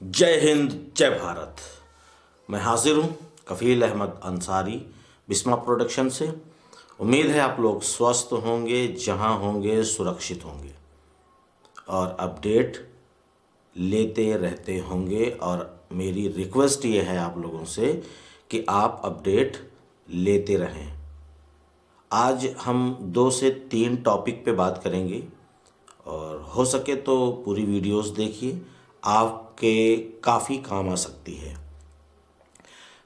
जय हिंद जय भारत। मैं हाजिर हूँ कफ़ील अहमद अंसारी बिस्मा प्रोडक्शन से। उम्मीद है आप लोग स्वस्थ होंगे, जहाँ होंगे सुरक्षित होंगे और अपडेट लेते रहते होंगे। और मेरी रिक्वेस्ट ये है आप लोगों से कि आप अपडेट लेते रहें। आज हम 2 से 3 टॉपिक पे बात करेंगे और हो सके तो पूरी वीडियोस देखिए, आपके काफ़ी काम आ सकती है।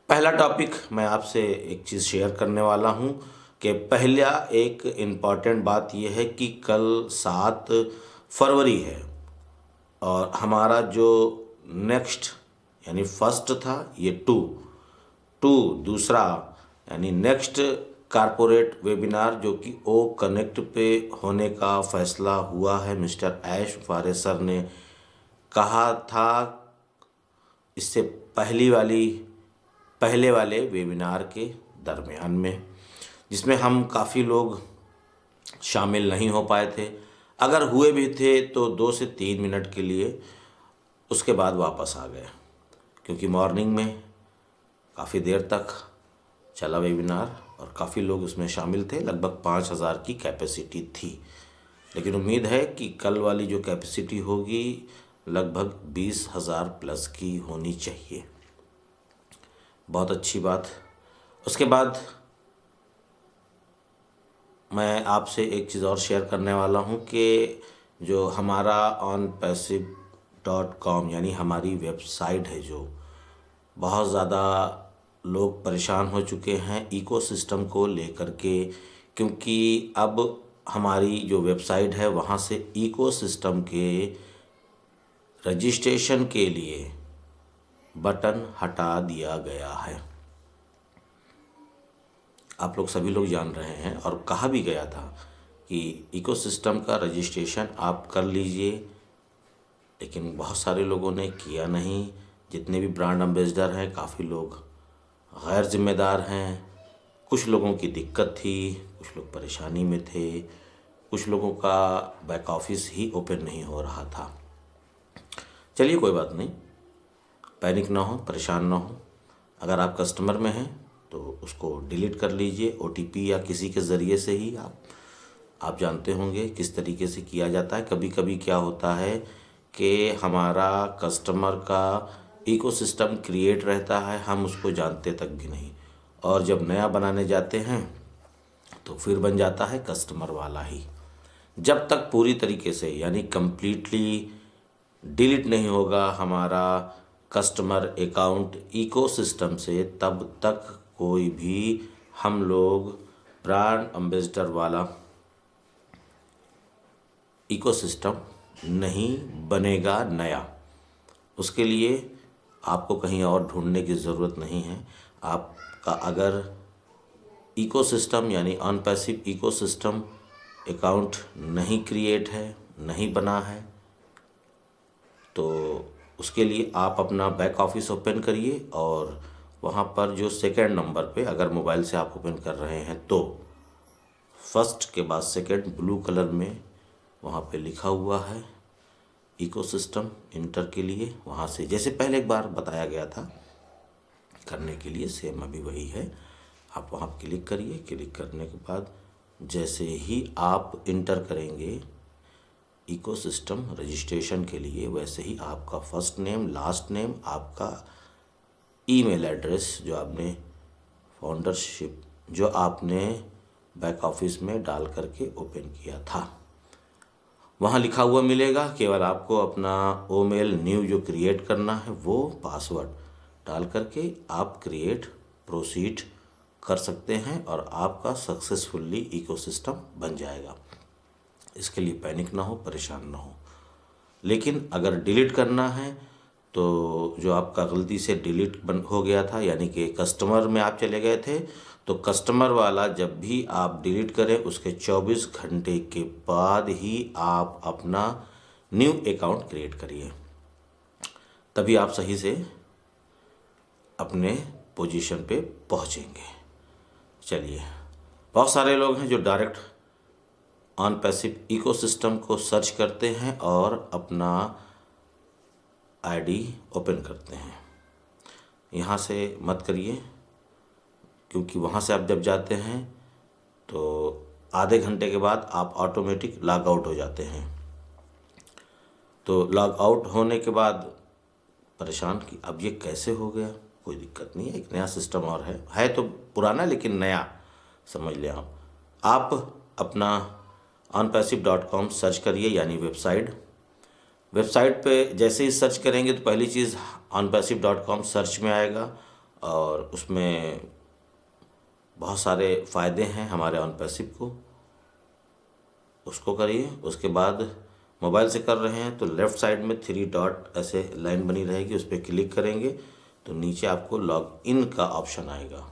पहला टॉपिक मैं आपसे एक चीज़ शेयर करने वाला हूँ कि पहला एक इम्पॉर्टेंट बात यह है कि कल 7 फरवरी है और हमारा जो नेक्स्ट यानी फर्स्ट था ये टू दूसरा यानी नेक्स्ट कारपोरेट वेबिनार जो कि ओ कनेक्ट पे होने का फैसला हुआ है। मिस्टर ऐश फारे सर ने कहा था इससे पहले वाले वेबिनार के दरमियान में, जिसमें हम काफ़ी लोग शामिल नहीं हो पाए थे। अगर हुए भी थे तो 2 से 3 मिनट के लिए, उसके बाद वापस आ गए क्योंकि मॉर्निंग में काफ़ी देर तक चला वेबिनार और काफ़ी लोग उसमें शामिल थे। लगभग 5,000 की कैपेसिटी थी, लेकिन उम्मीद है कि कल वाली जो कैपेसिटी होगी लगभग 20,000 प्लस की होनी चाहिए। बहुत अच्छी बात। उसके बाद मैं आपसे एक चीज़ और शेयर करने वाला हूँ कि जो हमारा onpassive.com यानी हमारी वेबसाइट है, जो बहुत ज़्यादा लोग परेशान हो चुके हैं इकोसिस्टम को लेकर के, क्योंकि अब हमारी जो वेबसाइट है वहाँ से इकोसिस्टम के रजिस्ट्रेशन के लिए बटन हटा दिया गया है। आप लोग सभी लोग जान रहे हैं और कहा भी गया था कि इकोसिस्टम का रजिस्ट्रेशन आप कर लीजिए, लेकिन बहुत सारे लोगों ने किया नहीं। जितने भी ब्रांड एम्बेसडर हैं, काफ़ी लोग गैर जिम्मेदार हैं। कुछ लोगों की दिक्कत थी, कुछ लोग परेशानी में थे, कुछ लोगों का बैक ऑफिस ही ओपन नहीं हो रहा था। चलिए कोई बात नहीं, पैनिक ना हो, परेशान ना हो। अगर आप कस्टमर में हैं तो उसको डिलीट कर लीजिए ओटीपी या किसी के ज़रिए से ही। आप जानते होंगे किस तरीके से किया जाता है। कभी कभी क्या होता है कि हमारा कस्टमर का इकोसिस्टम क्रिएट रहता है, हम उसको जानते तक भी नहीं, और जब नया बनाने जाते हैं तो फिर बन जाता है कस्टमर वाला ही। जब तक पूरी तरीके से यानी कंप्लीटली डिलीट नहीं होगा हमारा कस्टमर अकाउंट इकोसिस्टम से, तब तक कोई भी हम लोग ब्रांड एम्बेसडर वाला इकोसिस्टम नहीं बनेगा नया। उसके लिए आपको कहीं और ढूंढने की ज़रूरत नहीं है। आपका अगर इकोसिस्टम यानी अनपैसिव इकोसिस्टम अकाउंट नहीं क्रिएट है, नहीं बना है, तो उसके लिए आप अपना बैक ऑफिस ओपन करिए और वहाँ पर जो सेकंड नंबर पे, अगर मोबाइल से आप ओपन कर रहे हैं तो फर्स्ट के बाद सेकंड ब्लू कलर में वहाँ पे लिखा हुआ है इकोसिस्टम इंटर के लिए। वहाँ से जैसे पहले एक बार बताया गया था करने के लिए, सेम अभी वही है। आप वहाँ क्लिक करिए। क्लिक करने के बाद जैसे ही आप इंटर करेंगे इकोसिस्टम रजिस्ट्रेशन के लिए, वैसे ही आपका फर्स्ट नेम, लास्ट नेम, आपका ईमेल एड्रेस जो आपने फाउंडरशिप जो आपने बैक ऑफिस में डाल करके ओपन किया था, वहाँ लिखा हुआ मिलेगा। केवल आपको अपना ओमेल न्यू जो क्रिएट करना है वो पासवर्ड डाल करके आप क्रिएट प्रोसीड कर सकते हैं और आपका सक्सेसफुली इकोसिस्टम बन जाएगा। इसके लिए पैनिक ना हो, परेशान ना हो। लेकिन अगर डिलीट करना है तो जो आपका गलती से डिलीट हो गया था, यानी कि कस्टमर में आप चले गए थे, तो कस्टमर वाला जब भी आप डिलीट करें उसके 24 घंटे के बाद ही आप अपना न्यू अकाउंट क्रिएट करिए, तभी आप सही से अपने पोजीशन पे पहुंचेंगे। चलिए, बहुत सारे लोग हैं जो डायरेक्ट ऑन पैसिव इकोसिस्टम को सर्च करते हैं और अपना आईडी ओपन करते हैं। यहाँ से मत करिए, क्योंकि वहाँ से आप जब जाते हैं तो आधे घंटे के बाद आप ऑटोमेटिक लॉग आउट हो जाते हैं। तो लॉग आउट होने के बाद परेशान कि अब ये कैसे हो गया। कोई दिक्कत नहीं है, एक नया सिस्टम और है तो पुराना लेकिन नया समझ लें आप अपना onpassive.com सर्च करिए, यानी वेबसाइट पे जैसे ही सर्च करेंगे तो पहली चीज़ onpassive.com सर्च में आएगा और उसमें बहुत सारे फ़ायदे हैं हमारे OnPassive को, उसको करिए। उसके बाद मोबाइल से कर रहे हैं तो लेफ़्ट साइड में 3 डॉट ऐसे लाइन बनी रहेगी, उस पर क्लिक करेंगे तो नीचे आपको लॉग इन का ऑप्शन आएगा,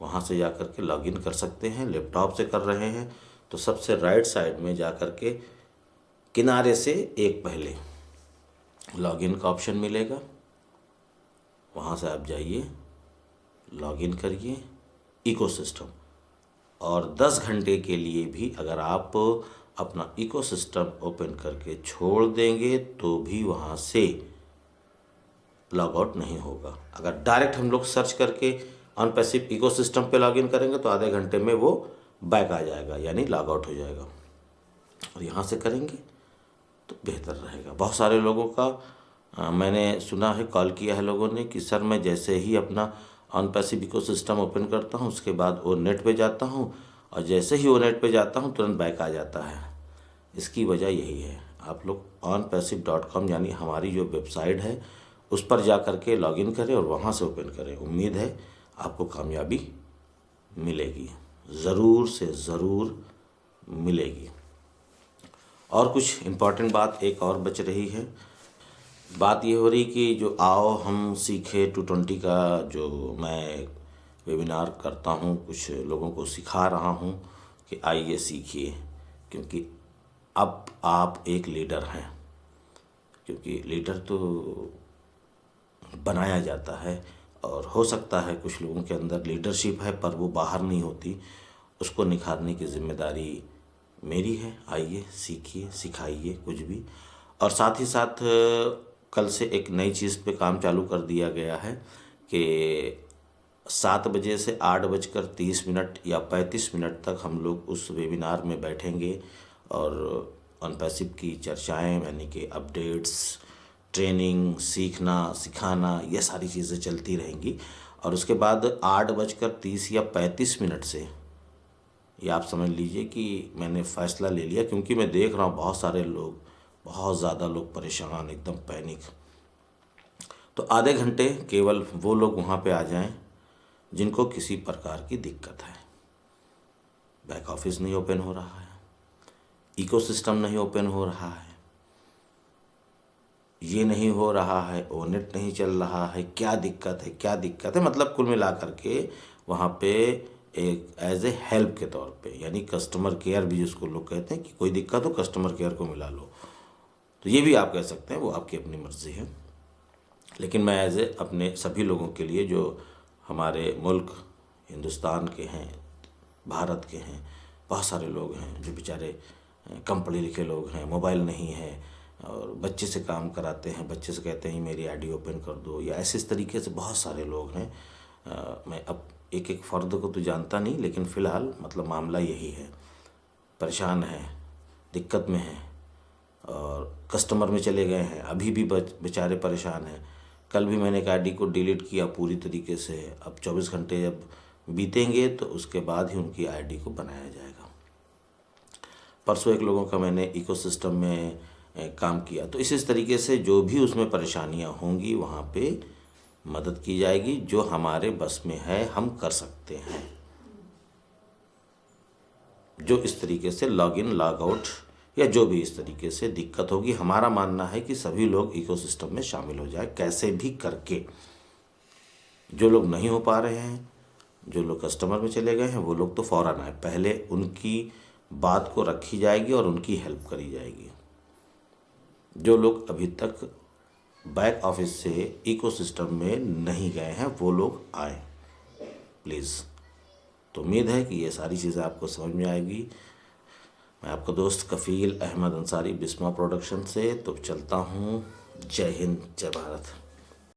वहाँ से जा कर के लॉग इन कर सकते हैं। लैपटॉप से कर रहे हैं तो सबसे राइट साइड में जा कर के किनारे से एक पहले लॉग इन का ऑप्शन मिलेगा, वहाँ से आप जाइए, लॉग इन करिए इकोसिस्टम। और 10 घंटे के लिए भी अगर आप अपना इकोसिस्टम ओपन करके छोड़ देंगे तो भी वहाँ से लॉग आउट नहीं होगा। अगर डायरेक्ट हम लोग सर्च करके OnPassive इकोसिस्टम पे लॉगिन करेंगे तो आधे घंटे में वो बैक आ जाएगा, यानी लॉग आउट हो जाएगा। और यहाँ से करेंगे तो बेहतर रहेगा। बहुत सारे लोगों का मैंने सुना है, कॉल किया है लोगों ने कि सर मैं जैसे ही अपना OnPassive इकोसिस्टम ओपन करता हूँ उसके बाद वो नेट पे जाता हूँ और जैसे ही वो नेट पे जाता हूँ तुरंत बैक आ जाता है। इसकी वजह यही है, आप लोग onpassive.com यानी हमारी जो वेबसाइट है उस पर जा कर के लॉगिन करें और वहाँ से ओपन करें। उम्मीद है आपको कामयाबी मिलेगी, ज़रूर से ज़रूर मिलेगी। और कुछ इम्पॉर्टेंट बात एक और बच रही है, बात ये हो रही कि जो आओ हम सीखे 220 का जो मैं वेबिनार करता हूँ, कुछ लोगों को सिखा रहा हूँ कि आइए सीखिए, क्योंकि अब आप एक लीडर हैं। क्योंकि लीडर तो बनाया जाता है और हो सकता है कुछ लोगों के अंदर लीडरशिप है पर वो बाहर नहीं होती, उसको निखारने की जिम्मेदारी मेरी है। आइए सीखिए, सिखाइए कुछ भी। और साथ ही साथ कल से एक नई चीज़ पे काम चालू कर दिया गया है कि 7 बजे से 8:30 या 35 मिनट तक हम लोग उस वेबिनार में बैठेंगे और OnPassive की चर्चाएं, यानी कि अपडेट्स, ट्रेनिंग, सीखना सिखाना, ये सारी चीज़ें चलती रहेंगी। और उसके बाद 8:30 या 35 मिनट से ये आप समझ लीजिए कि मैंने फ़ैसला ले लिया, क्योंकि मैं देख रहा हूँ बहुत सारे लोग, बहुत ज़्यादा लोग परेशान, एकदम पैनिक। तो आधे घंटे केवल वो लोग वहाँ पे आ जाएं जिनको किसी प्रकार की दिक्कत है। बैक ऑफिस नहीं ओपन हो रहा है, इकोसिस्टम नहीं ओपन हो रहा है, ये नहीं हो रहा है, वो नेट नहीं चल रहा है, क्या दिक्कत है, क्या दिक्कत है, मतलब कुल मिला करके वहाँ पे एक एज ए हेल्प के तौर पे, यानी कस्टमर केयर भी जिसको लोग कहते हैं कि कोई दिक्कत हो कस्टमर केयर को मिला लो, तो ये भी आप कह सकते हैं, वो आपकी अपनी मर्ज़ी है। लेकिन मैं एज ए अपने सभी लोगों के लिए जो हमारे मुल्क हिंदुस्तान के हैं, भारत के हैं, बहुत सारे लोग हैं जो बेचारे कम पढ़े लिखे लोग हैं, मोबाइल नहीं है और बच्चे से काम कराते हैं, बच्चे से कहते हैं मेरी आईडी ओपन कर दो, या ऐसे इस तरीके से बहुत सारे लोग हैं। मैं अब एक एक फ़र्द को तो जानता नहीं, लेकिन फ़िलहाल मतलब मामला यही है, परेशान है, दिक्कत में है और कस्टमर में चले गए हैं, अभी भी बेचारे परेशान हैं। कल भी मैंने एक आईडी को डिलीट किया पूरी तरीके से। अब 24 घंटे जब बीतेंगे तो उसके बाद ही उनकी आईडी को बनाया जाएगा। परसों एक लोगों का मैंने इकोसिस्टम में काम किया, तो इस तरीके से जो भी उसमें परेशानियां होंगी वहाँ पे मदद की जाएगी, जो हमारे बस में है हम कर सकते हैं। जो इस तरीके से लॉग इन लॉग आउट या जो भी इस तरीके से दिक्कत होगी, हमारा मानना है कि सभी लोग इकोसिस्टम में शामिल हो जाए, कैसे भी करके। जो लोग नहीं हो पा रहे हैं, जो लोग कस्टमर में चले गए हैं, वो लोग तो फ़ौरन आए, पहले उनकी बात को रखी जाएगी और उनकी हेल्प करी जाएगी। जो लोग अभी तक बैक ऑफिस से इकोसिस्टम में नहीं गए हैं वो लोग आए प्लीज़। तो उम्मीद है कि ये सारी चीज़ें आपको समझ में आएगी। मैं आपका दोस्त कफ़ील अहमद अंसारी, बिस्मा प्रोडक्शन से तो चलता हूँ। जय हिंद, जय भारत।